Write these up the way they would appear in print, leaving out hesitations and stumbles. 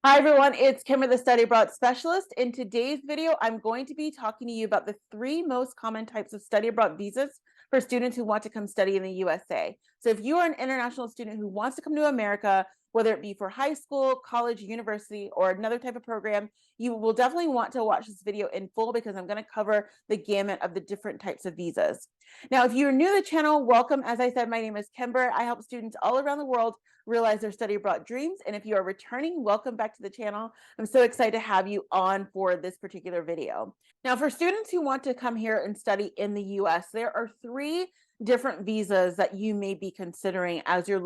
Hi everyone, it's Kimber, the Study Abroad Specialist. In today's video, I'm going to be talking to you about the three most common types of study abroad visas for students who want to come study in the USA. So if you are an international student who wants to come to America, whether it be for high school, college, university, or another type of program, you will definitely want to watch this video in full because I'm going to cover the gamut of the different types of visas. Now, if you're new to the channel, welcome. As I said, my name is Kimber. I help students all around the world realize their study abroad dreams. And if you are returning, welcome back to the channel. I'm so excited to have you on for this particular video. Now, for students who want to come here and study in the US, there are three different visas that you may be considering as you're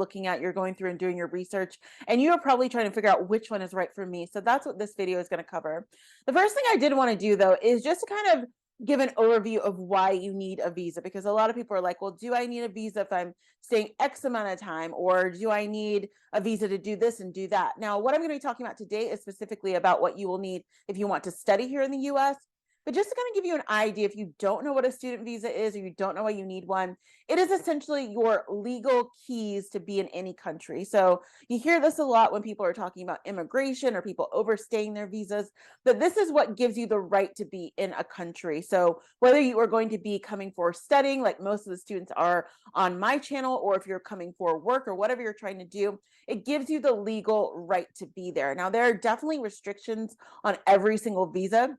going through and doing your research, and you're probably trying to figure out which one is right for me. So that's what this video is going to cover. The first thing I did want to do though is just to kind of give an overview of why you need a visa, because a lot of people are like, well, do I need a visa if I'm staying X amount of time, or do I need a visa to do this and do that? Now, what I'm going to be talking about today is specifically about what you will need if you want to study here in the US. But just to kind of give you an idea, if you don't know what a student visa is, or you don't know why you need one, it is essentially your legal keys to be in any country. So you hear this a lot when people are talking about immigration or people overstaying their visas, but this is what gives you the right to be in a country. So whether you are going to be coming for studying, like most of the students are on my channel, or if you're coming for work or whatever you're trying to do, it gives you the legal right to be there. Now, there are definitely restrictions on every single visa,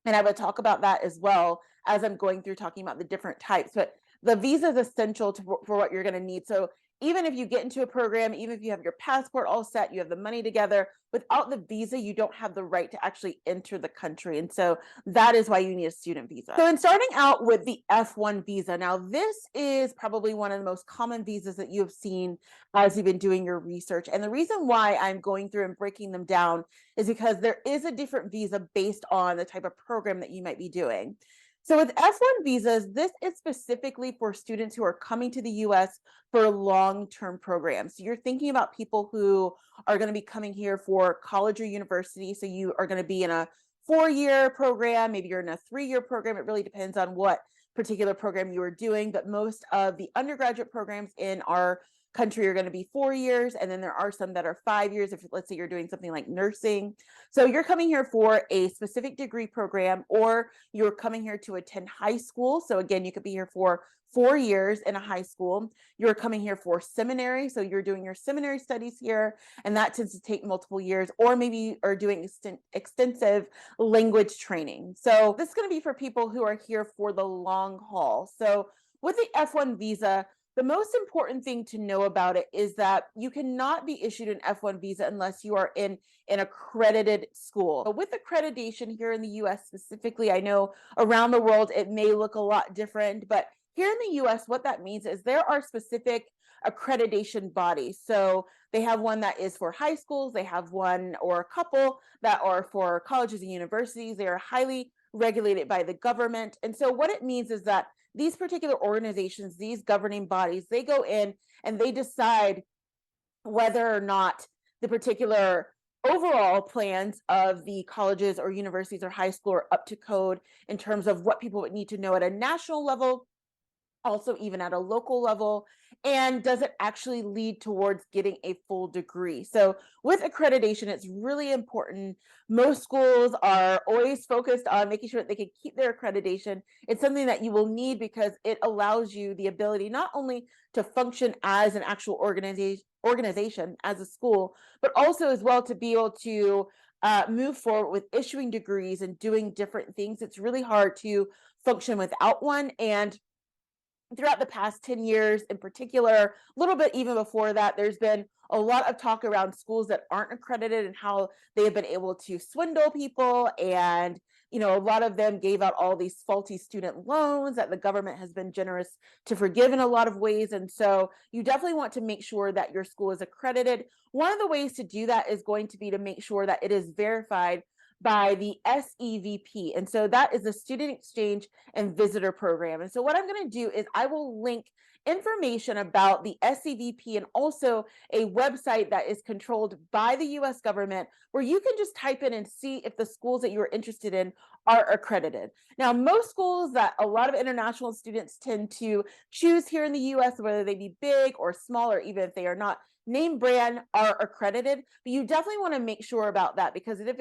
and I would talk about that as well as I'm going through talking about the different types. But the visa is essential for what you're going to need. So even if you get into a program, even if you have your passport all set, you have the money together, without the visa, you don't have the right to actually enter the country. And so that is why you need a student visa. So in starting out with the F1 visa, now this is probably one of the most common visas that you have seen as you've been doing your research. And the reason why I'm going through and breaking them down is because there is a different visa based on the type of program that you might be doing. So with F1 visas, this is specifically for students who are coming to the US for long-term programs. So you're thinking about people who are going to be coming here for college or university. So you are going to be in a 4-year program, maybe you're in a 3-year program. It really depends on what particular program you are doing, but most of the undergraduate programs in our country are going to be 4 years, and then there are some that are 5 years if, let's say, you're doing something like nursing. So you're coming here for a specific degree program, or you're coming here to attend high school. So again, you could be here for 4 years in a high school. You're coming here for seminary, so you're doing your seminary studies here, and that tends to take multiple years. Or maybe you are doing extensive language training. So this is going to be for people who are here for the long haul. So with the F1 visa, the most important thing to know about it is that you cannot be issued an F1 visa unless you are in an accredited school. But with accreditation here in the US specifically, I know around the world it may look a lot different, but here in the US, what that means is there are specific accreditation bodies. So they have one that is for high schools, they have one or a couple that are for colleges and universities. They are highly regulated by the government. And so what it means is that these particular organizations, these governing bodies, they go in and they decide whether or not the particular overall plans of the colleges or universities or high school are up to code in terms of what people would need to know at a national level, also even at a local level, and does it actually lead towards getting a full degree? So with accreditation, it's really important. Most schools are always focused on making sure that they can keep their accreditation. It's something that you will need because it allows you the ability not only to function as an actual organization as a school, but also as well to be able to move forward with issuing degrees and doing different things. It's really hard to function without one. And throughout the past 10 years in particular, a little bit even before that, there's been a lot of talk around schools that aren't accredited and how they have been able to swindle people. And, a lot of them gave out all these faulty student loans that the government has been generous to forgive in a lot of ways. And so you definitely want to make sure that your school is accredited. One of the ways to do that is going to be to make sure that it is verified by the SEVP. And so that is the Student Exchange and Visitor Program. And so what I'm going to do is I will link information about the SEVP and also a website that is controlled by the US government, where you can just type in and see if the schools that you're interested in are accredited. Now, most schools that a lot of international students tend to choose here in the US, whether they be big or small, or even if they are not name brand are accredited, but you definitely want to make sure about that, because if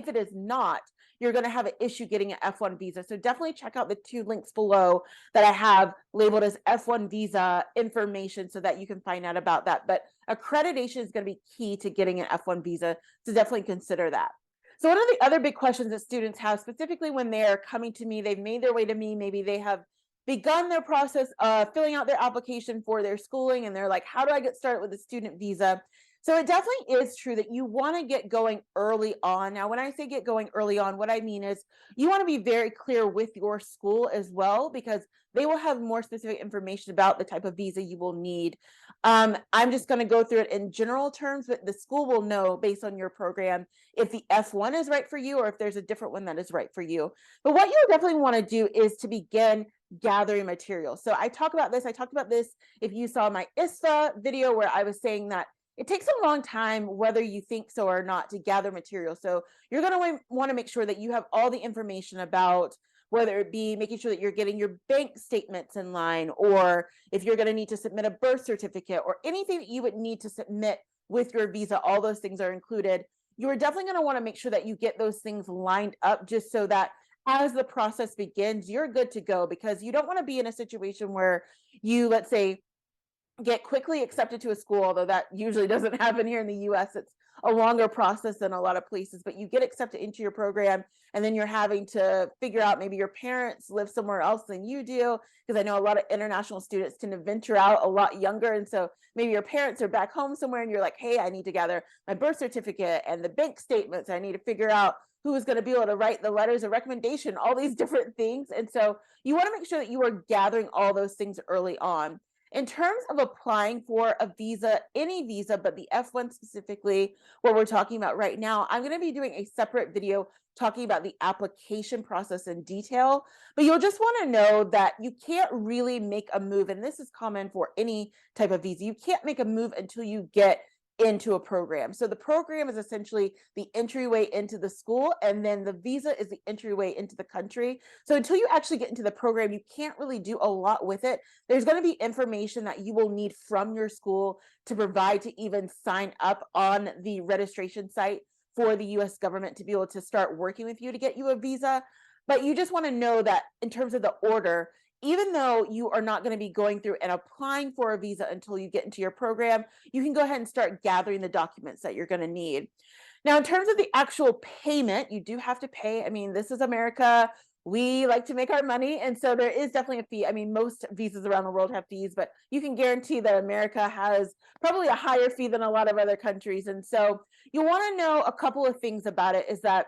it is not, you're going to have an issue getting an F1 visa. So definitely check out the 2 links below that I have labeled as F1 visa information so that you can find out about that. But accreditation is going to be key to getting an F1 visa, so definitely consider that. So one of the other big questions that students have, specifically when they're coming to me, they've made their way to me, maybe they have begun their process of filling out their application for their schooling, and they're like, how do I get started with a student visa? So it definitely is true that you want to get going early on. Now, when I say get going early on, what I mean is you want to be very clear with your school as well, because they will have more specific information about the type of visa you will need. I'm just going to go through it in general terms, but the school will know based on your program if the F1 is right for you or if there's a different one that is right for you. But what you definitely want to do is to begin gathering material. So I talked about this if you saw my ISFA video, where I was saying that it takes a long time, whether you think so or not, to gather material. So you're going to want to make sure that you have all the information about, whether it be making sure that you're getting your bank statements in line, or if you're going to need to submit a birth certificate or anything that you would need to submit with your visa. All those things are included. You're definitely going to want to make sure that you get those things lined up, just so that as the process begins, you're good to go, because you don't want to be in a situation where you, let's say, get quickly accepted to a school, although that usually doesn't happen here in the US. It's a longer process than a lot of places, but you get accepted into your program, and then you're having to figure out, maybe your parents live somewhere else than you do, because I know a lot of international students tend to venture out a lot younger, and so maybe your parents are back home somewhere, and you're like, hey, I need to gather my birth certificate and the bank statements. I need to figure out who is going to be able to write the letters of recommendation, all these different things. And so you want to make sure that you are gathering all those things early on. In terms of applying for a visa, any visa, but the F1 specifically, what we're talking about right now, I'm going to be doing a separate video talking about the application process in detail. But you'll just want to know that you can't really make a move, and this is common for any type of visa. You can't make a move until you get into a program. So the program is essentially the entryway into the school, and then the visa is the entryway into the country. So until you actually get into the program, you can't really do a lot with it. There's going to be information that you will need from your school to provide to even sign up on the registration site for the US government to be able to start working with you to get you a visa. But you just want to know that in terms of the order, even though you are not going to be going through and applying for a visa until you get into your program, you can go ahead and start gathering the documents that you're going to need. Now, in terms of the actual payment, you do have to pay. I mean, this is America. We like to make our money. And so there is definitely a fee. I mean, most visas around the world have fees, but you can guarantee that America has probably a higher fee than a lot of other countries. And so you want to know a couple of things about it, is that,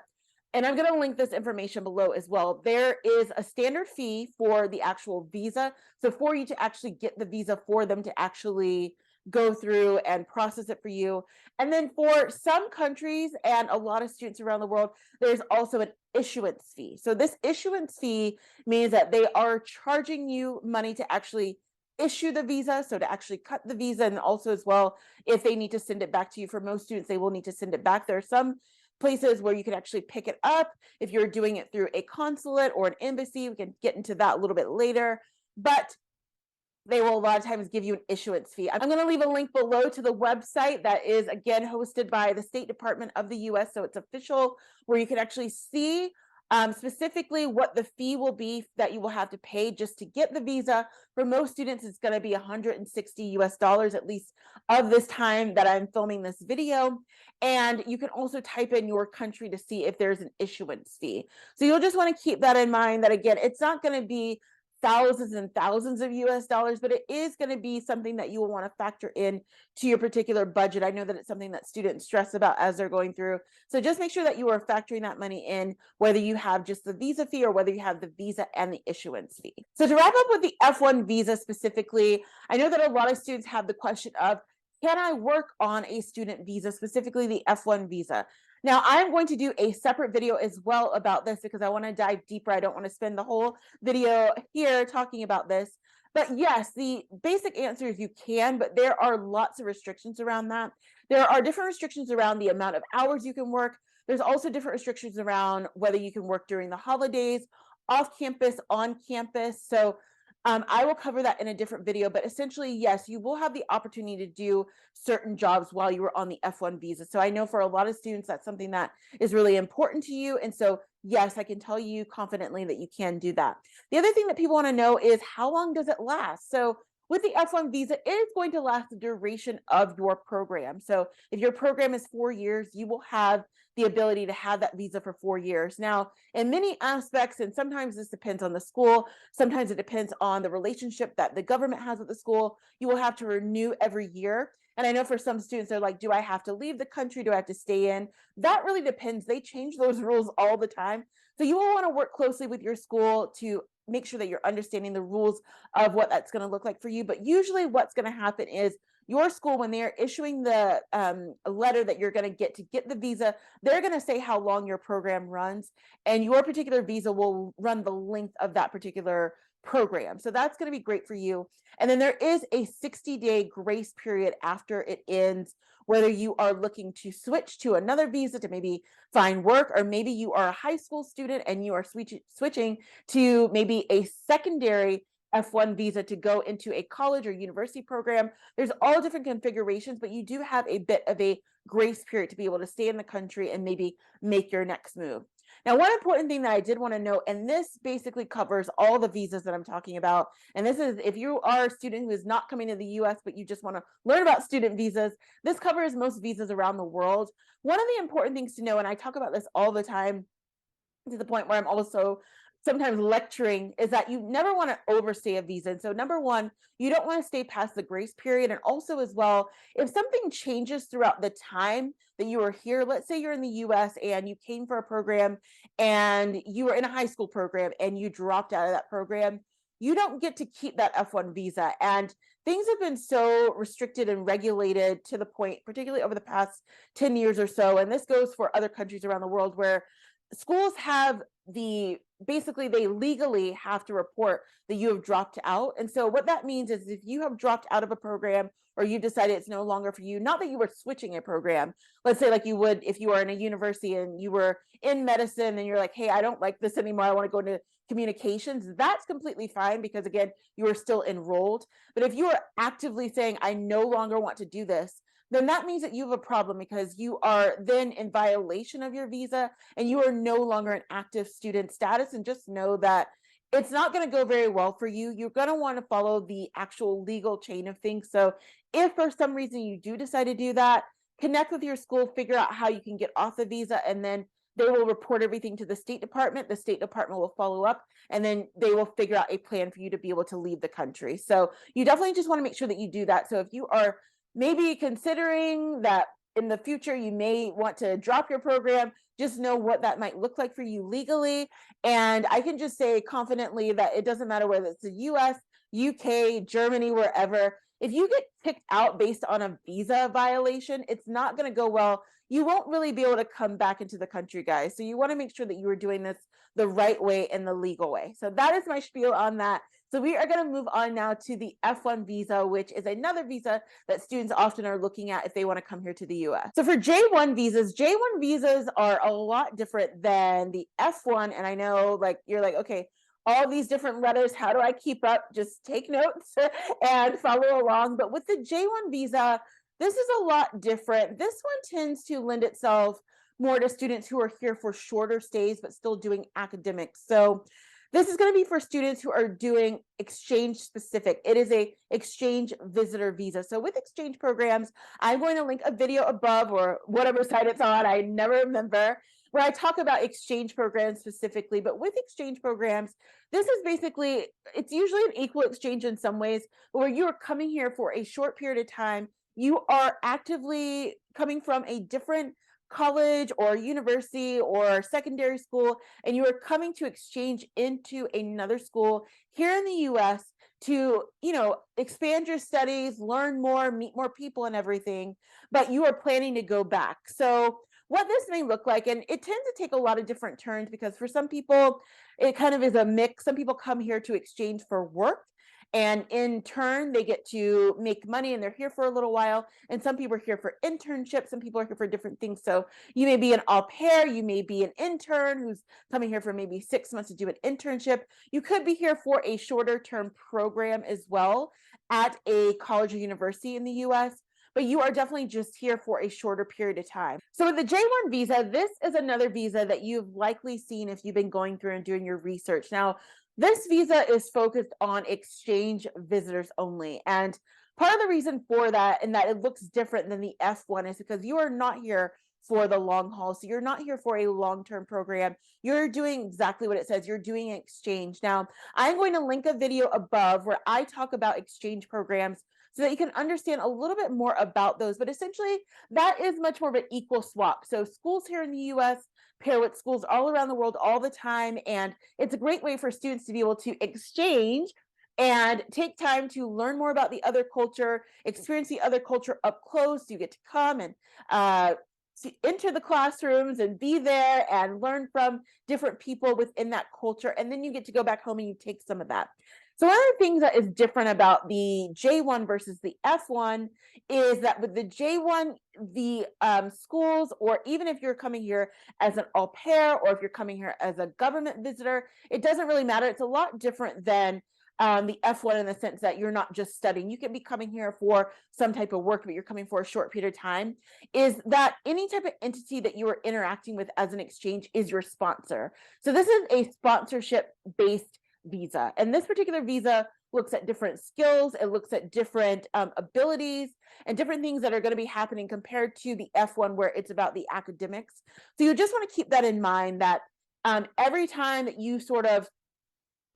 and I'm going to link this information below as well, there is a standard fee for the actual visa. So for you to actually get the visa, for them to actually go through and process it for you. And then for some countries and a lot of students around the world, there's also an issuance fee. So this issuance fee means that they are charging you money to actually issue the visa, so to actually cut the visa, and also as well, if they need to send it back to you. For most students, they will need to send it back. There are some places where you can actually pick it up if you're doing it through a consulate or an embassy. We can get into that a little bit later, but they will a lot of times give you an issuance fee. I'm going to leave a link below to the website that is, again, hosted by the State Department of the US, so it's official, where you can actually see specifically what the fee will be that you will have to pay just to get the visa. For most students, it's going to be $160 US, at least of this time that I'm filming this video. And you can also type in your country to see if there's an issuance fee. So you'll just want to keep that in mind, that again, it's not going to be thousands and thousands of US dollars, but it is going to be something that you will want to factor in to your particular budget. I know that it's something that students stress about as they're going through. So just make sure that you are factoring that money in, whether you have just the visa fee or whether you have the visa and the issuance fee. So to wrap up with the F1 visa specifically, I know that a lot of students have the question of, can I work on a student visa, specifically the F1 visa? Now, I'm going to do a separate video as well about this, because I want to dive deeper. I don't want to spend the whole video here talking about this. But yes, the basic answer is you can, but there are lots of restrictions around that. There are different restrictions around the amount of hours you can work. There's also different restrictions around whether you can work during the holidays, off campus, on campus. So I will cover that in a different video, but essentially, yes, you will have the opportunity to do certain jobs while you were on the F1 visa. So I know for a lot of students, that's something that is really important to you. And so, yes, I can tell you confidently that you can do that. The other thing that people want to know is how long does it last? So with the F1 visa, it is going to last the duration of your program. So if your program is 4 years, you will have the ability to have that visa for 4 years. Now, in many aspects, and sometimes this depends on the school, sometimes it depends on the relationship that the government has with the school, you will have to renew every year. And I know for some students, they're like, do I have to leave the country? Do I have to stay in? That really depends. They change those rules all the time. So you will want to work closely with your school to make sure that you're understanding the rules of what that's going to look like for you. But usually what's going to happen is your school, when they're issuing the letter that you're going to get the visa, they're going to say how long your program runs, and your particular visa will run the length of that particular program. So that's going to be great for you. And then there is a 60-day grace period after it ends, whether you are looking to switch to another visa to maybe find work, or maybe you are a high school student and you are switching to maybe a secondary F1 visa to go into a college or university program. There's all different configurations, but you do have a bit of a grace period to be able to stay in the country and maybe make your next move. Now, one important thing that I did want to note, and this basically covers all the visas that I'm talking about, and this is if you are a student who is not coming to the US, but you just want to learn about student visas, this covers most visas around the world. One of the important things to know, and I talk about this all the time to the point where I'm also sometimes lecturing, is that you never want to overstay a visa. And so number one, you don't want to stay past the grace period. And also as well, if something changes throughout the time that you are here, let's say you're in the US and you came for a program and you were in a high school program and you dropped out of that program, you don't get to keep that F1 visa. And things have been so restricted and regulated to the point, particularly over the past 10 years or so, and this goes for other countries around the world, where schools have basically they legally have to report that you have dropped out. And so what that means is if you have dropped out of a program, or you decided it's no longer for you, not that you were switching a program, let's say like you would if you were in a university and you were in medicine and you're like, hey, I don't like this anymore, I want to go into communications, that's completely fine, because again, you are still enrolled. But if you are actively saying, I no longer want to do this, then that means that you have a problem, because you are then in violation of your visa and you are no longer an active student status. And just know that it's not going to go very well for you. You're going to want to follow the actual legal chain of things. So if for some reason you do decide to do that, connect with your school, figure out how you can get off the visa, and then they will report everything to the State Department. The State Department will follow up, and then they will figure out a plan for you to be able to leave the country. So you definitely just want to make sure that you do that. So if you are maybe considering that in the future you may want to drop your program, just know what that might look like for you legally. And I can just say confidently that it doesn't matter whether it's the US, UK, Germany, wherever, if you get kicked out based on a visa violation, it's not going to go well. You won't really be able to come back into the country, guys. So you want to make sure that you are doing this the right way and the legal way. So that is my spiel on that. So we are going to move on now to the F1 visa, which is another visa that students often are looking at if they want to come here to the US. So for J1 visas are a lot different than the F1. And I know like you're like, okay, all these different letters, how do I keep up? Just take notes and follow along. But with the J1 visa, this is a lot different. This one tends to lend itself more to students who are here for shorter stays, but still doing academics. So this is going to be for students who are doing exchange specific. It is a exchange visitor visa. So with exchange programs, I'm going to link a video above, or whatever site it's on, I never remember, where I talk about exchange programs specifically. But with exchange programs, this is basically, it's usually an equal exchange in some ways, where you are coming here for a short period of time. You are actively coming from a different college or university or secondary school, and you are coming to exchange into another school here in the US to, expand your studies, learn more, meet more people and everything, but you are planning to go back. So what this may look like, and it tends to take a lot of different turns, because for some people, it kind of is a mix. Some people come here to exchange for work, And in turn, they get to make money and they're here for a little while. And some people are here for internships, some people are here for different things. So you may be an au pair, you may be an intern who's coming here for maybe 6 months to do an internship. You could be here for a shorter term program as well at a college or university in the US, but you are definitely just here for a shorter period of time. So with the J1 visa, this is another visa that you've likely seen if you've been going through and doing your research. Now, this visa is focused on exchange visitors only. And part of the reason for that and that it looks different than the F1 is because you are not here for the long haul. So you're not here for a long-term program. You're doing exactly what it says. You're doing an exchange. Now, I'm going to link a video above where I talk about exchange programs so that you can understand a little bit more about those. But essentially, that is much more of an equal swap. So schools here in the US pair with schools all around the world all the time. And it's a great way for students to be able to exchange and take time to learn more about the other culture, experience the other culture up close. You get to come and enter the classrooms and be there and learn from different people within that culture. And then you get to go back home and you take some of that. So one of the things that is different about the J1 versus the F1 is that with the J1, the schools, or even if you're coming here as an au pair, or if you're coming here as a government visitor, it doesn't really matter. It's a lot different than the F1 in the sense that you're not just studying. You can be coming here for some type of work, but you're coming for a short period of time. Is that any type of entity that you are interacting with as an exchange is your sponsor. So this is a sponsorship-based visa. And this particular visa looks at different skills, it looks at different abilities and different things that are going to be happening compared to the F1 where it's about the academics. So you just want to keep that in mind that every time that you sort of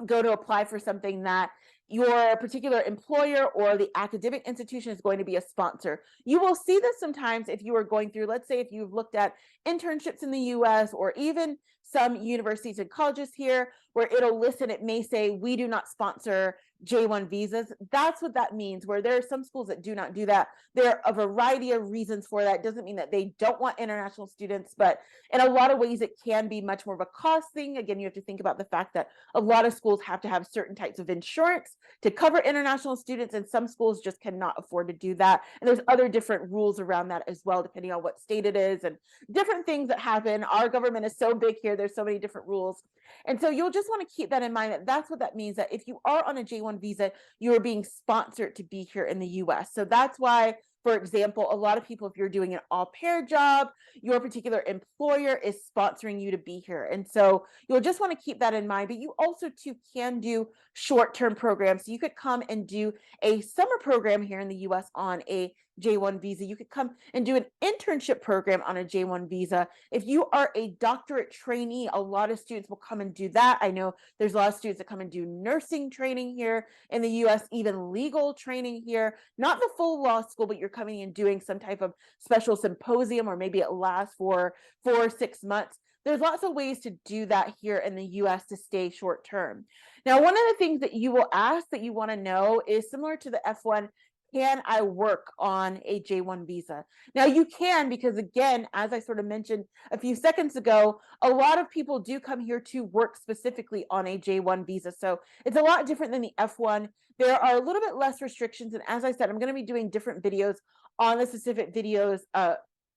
go to apply for something, that your particular employer or the academic institution is going to be a sponsor. You will see this sometimes if you are going through, let's say if you've looked at internships in the US or even some universities and colleges here where it'll list and it may say, we do not sponsor J1 visas. That's what that means, where there are some schools that do not do that. There are a variety of reasons for that. It doesn't mean that they don't want international students, but in a lot of ways it can be much more of a cost thing. Again, you have to think about the fact that a lot of schools have to have certain types of insurance to cover international students, and some schools just cannot afford to do that. And there's other different rules around that as well, depending on what state it is and different things that happen. Our government is so big here, there's so many different rules. And so you'll just want to keep that in mind, that that's what that means, that if you are on a J1 visa, you are being sponsored to be here in the US. So that's why, for example, a lot of people, if you're doing an au pair job, your particular employer is sponsoring you to be here. And so you'll just want to keep that in mind. But you also too can do short-term programs. So you could come and do a summer program here in the US on a J1 visa. You could come and do an internship program on a J1 visa. If you are a doctorate trainee, a lot of students will come and do that. I know there's a lot of students that come and do nursing training here in the US, even legal training here, not the full law school, but you're coming and doing some type of special symposium, or maybe it lasts for 4 or 6 months. There's lots of ways to do that here in the US to stay short term. Now, one of the things that you will ask that you want to know is similar to the F1, can I work on a J1 visa? Now you can, because again, as I sort of mentioned a few seconds ago, a lot of people do come here to work specifically on a J1 visa. So it's a lot different than the F1. There are a little bit less restrictions. And as I said, I'm going to be doing different videos on the specific videos. I'm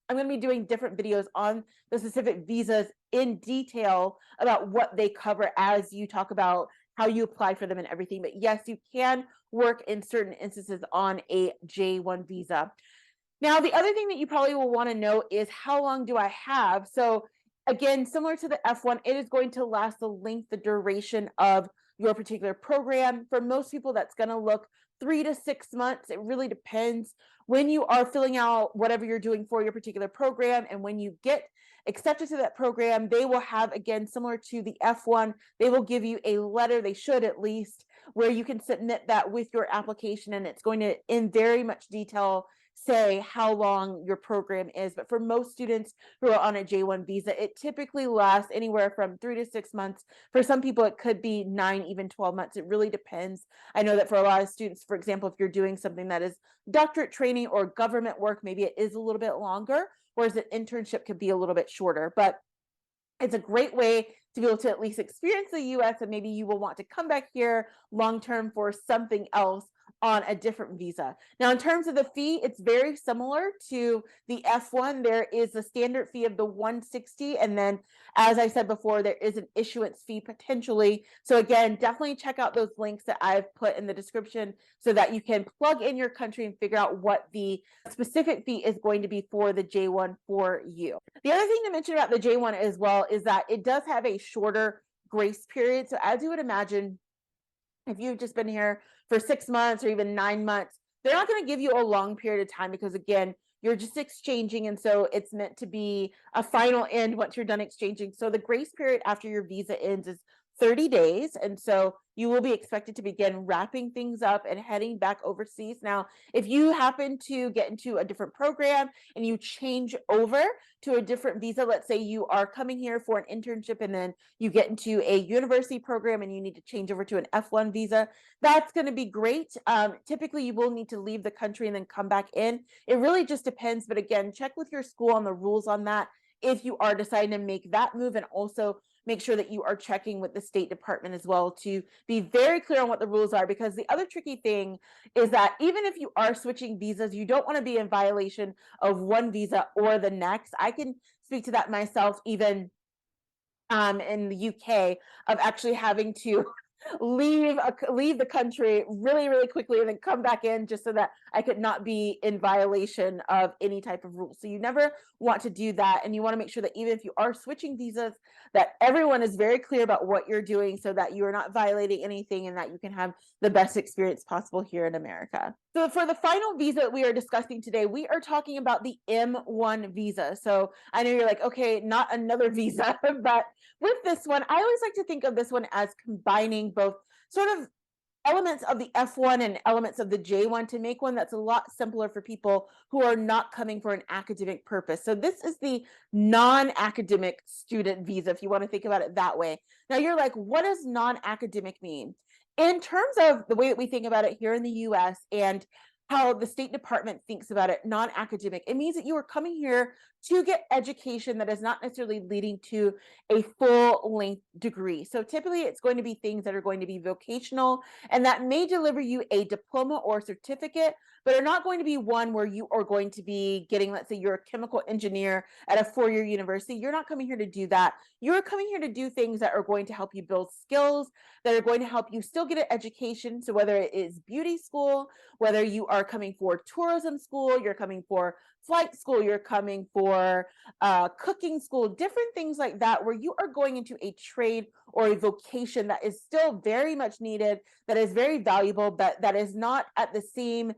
going to be doing different videos on the specific visas in detail about what they cover as you talk about how you apply for them and everything. But yes, you can work in certain instances on a J1 visa. Now, the other thing that you probably will want to know is how long do I have? So again, similar to the F1, it is going to last the length, the duration of your particular program. For most people, that's going to look 3 to 6 months. It really depends when you are filling out whatever you're doing for your particular program. And when you get accepted to that program, they will have, again, similar to the F1, they will give you a letter, they should at least, where you can submit that with your application. And it's going to, in very much detail, say how long your program is. But for most students who are on a J1 visa, it typically lasts anywhere from 3 to 6 months. For some people, it could be 9, even 12 months. It really depends. I know that for a lot of students, for example, if you're doing something that is doctorate training or government work, maybe it is a little bit longer, whereas an internship could be a little bit shorter. But it's a great way to be able to at least experience the US, and maybe you will want to come back here long term for something else on a different visa. Now, in terms of the fee, it's very similar to the F1. There is a standard fee of the 160, and then, as I said before, there is an issuance fee potentially. So again, definitely check out those links that I've put in the description so that you can plug in your country and figure out what the specific fee is going to be for the J1 for you. The other thing to mention about the J1 as well is that it does have a shorter grace period. So as you would imagine, if you've just been here for 6 months or even 9 months, they're not going to give you a long period of time because, again, you're just exchanging. And so it's meant to be a final end once you're done exchanging. So the grace period after your visa ends is 30 days. And so you will be expected to begin wrapping things up and heading back overseas. Now, if you happen to get into a different program and you change over to a different visa, let's say you are coming here for an internship and then you get into a university program and you need to change over to an F1 visa, that's going to be great. Typically, you will need to leave the country and then come back in. It really just depends. But again, check with your school on the rules on that if you are deciding to make that move, and also make sure that you are checking with the State Department as well to be very clear on what the rules are, because the other tricky thing is that even if you are switching visas, you don't want to be in violation of one visa or the next. I can speak to that myself, even in the UK, of actually having to leave the country really quickly and then come back in just so that I could not be in violation of any type of rule. So you never want to do that, and you want to make sure that even if you are switching visas, that everyone is very clear about what you're doing so that you are not violating anything and that you can have the best experience possible here in America. So for the final visa we are discussing today, we are talking about the M1 visa. So I know you're like, okay, not another visa, but with this one, I always like to think of this one as combining both sort of elements of the F1 and elements of the J1 to make one that's a lot simpler for people who are not coming for an academic purpose. So this is the non-academic student visa, if you want to think about it that way. Now you're like, what does non-academic mean? In terms of the way that we think about it here in the US and how the State Department thinks about it, non-academic, it means that you are coming here to get education that is not necessarily leading to a full-length degree. So typically it's going to be things that are going to be vocational, and that may deliver you a diploma or certificate, but are not going to be one where you are going to be getting, let's say you're a chemical engineer at a 4-year university. You're not coming here to do that. You're coming here to do things that are going to help you build skills, that are going to help you still get an education. So whether it is beauty school, whether you are coming for tourism school, you're coming for flight school, you're coming for cooking school, different things like that, where you are going into a trade or a vocation that is still very much needed, that is very valuable, but that is not at the same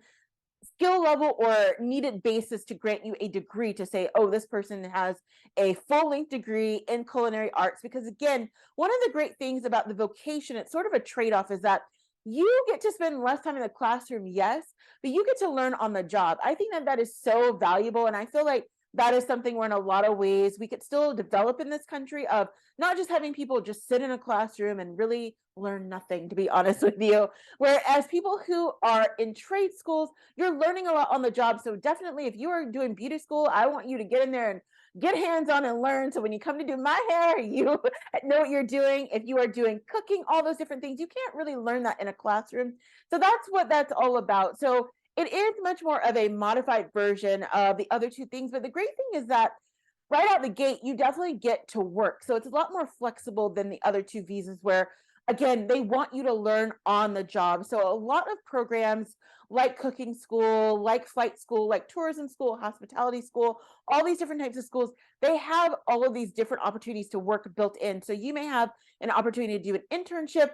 skill level or needed basis to grant you a degree to say, oh, this person has a full-length degree in culinary arts. Because again, one of the great things about the vocation, it's sort of a trade-off, is that you get to spend less time in the classroom, yes, but you get to learn on the job. I think that that is so valuable, and I feel like that is something where in a lot of ways we could still develop in this country, of not just having people just sit in a classroom and really learn nothing, to be honest with you. Whereas people who are in trade schools, you're learning a lot on the job. So definitely if you are doing beauty school, I want you to get in there and get hands-on and learn. So when you come to do my hair, you know what you're doing. If you are doing cooking, all those different things, you can't really learn that in a classroom. So that's what that's all about. So it is much more of a modified version of the other two things. But the great thing is that right out the gate, you definitely get to work. So it's a lot more flexible than the other two visas, where again, they want you to learn on the job. So a lot of programs like cooking school, like flight school, like tourism school, hospitality school, all these different types of schools, they have all of these different opportunities to work built in. So you may have an opportunity to do an internship.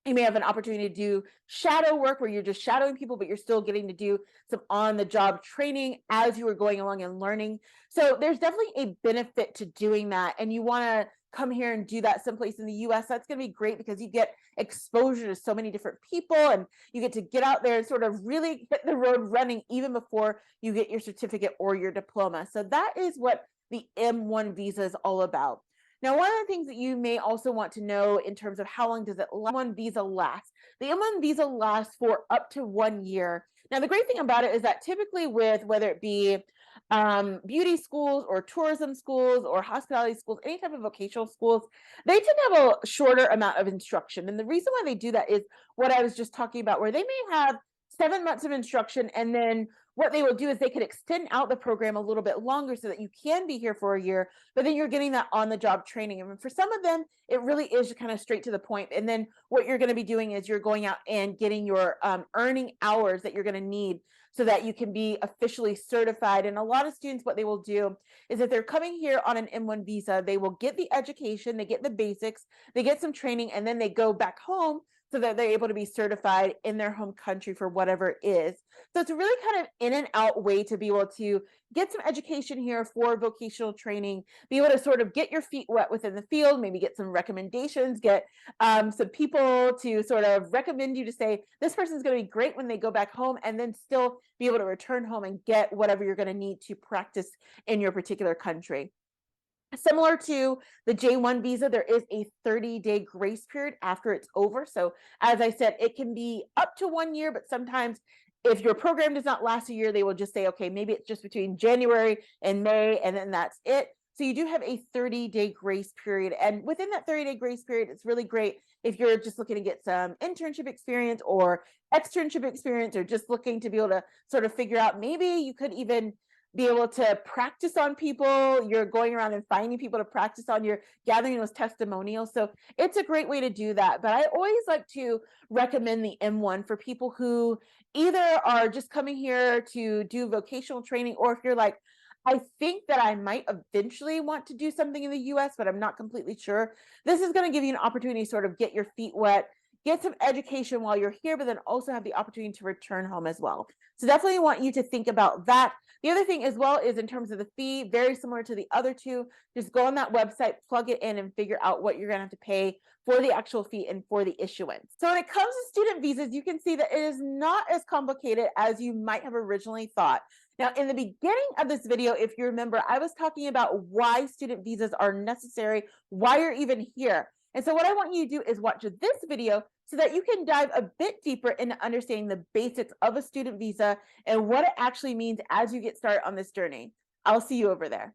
You may have an opportunity to do shadow work where you're just shadowing people, but you're still getting to do some on-the-job training as you are going along and learning. So there's definitely a benefit to doing that. And you want to come here and do that someplace in the US, that's going to be great because you get exposure to so many different people, and you get to get out there and sort of really hit the road running even before you get your certificate or your diploma. So that is what the M1 visa is all about. Now, one of the things that you may also want to know in terms of how long does the M1 visa last? The M1 visa lasts for up to 1 year. Now, the great thing about it is that typically with whether it be beauty schools or tourism schools or hospitality schools, any type of vocational schools, they tend to have a shorter amount of instruction. And the reason why they do that is what I was just talking about, where they may have 7 months of instruction, and then what they will do is they could extend out the program a little bit longer so that you can be here for a year, but then you're getting that on the job training. And for some of them, it really is kind of straight to the point. And then what you're going to be doing is you're going out and getting your earning hours that you're going to need so that you can be officially certified. And a lot of students, what they will do is if they're coming here on an M1 visa, they will get the education, they get the basics, they get some training, and then they go back home so that they're able to be certified in their home country for whatever it is. So it's a really kind of in and out way to be able to get some education here for vocational training, be able to sort of get your feet wet within the field, maybe get some recommendations, get some people to sort of recommend you to say, this person's going to be great when they go back home, and then still be able to return home and get whatever you're going to need to practice in your particular country. Similar to the J1 visa, there is a 30-day grace period after it's over. So as I said, it can be up to 1 year, but sometimes if your program does not last a year, they will just say, okay, maybe it's just between January and May, and then that's it. So you do have a 30-day grace period. And within that 30-day grace period, it's really great if you're just looking to get some internship experience or externship experience, or just looking to be able to sort of figure out, maybe you could even be able to practice on people. You're going around and finding people to practice on, you're gathering those testimonials. So it's a great way to do that. But I always like to recommend the M1 for people who either are just coming here to do vocational training, or if you're like, I think that I might eventually want to do something in the US, but I'm not completely sure. This is going to give you an opportunity to sort of get your feet wet, get some education while you're here, but then also have the opportunity to return home as well. So definitely want you to think about that. The other thing as well is in terms of the fee, very similar to the other two, just go on that website, plug it in, and figure out what you're going to have to pay for the actual fee and for the issuance. So when it comes to student visas, you can see that it is not as complicated as you might have originally thought. Now, in the beginning of this video, if you remember, I was talking about why student visas are necessary, why you're even here. And so what I want you to do is watch this video so that you can dive a bit deeper into understanding the basics of a student visa and what it actually means as you get started on this journey. I'll see you over there.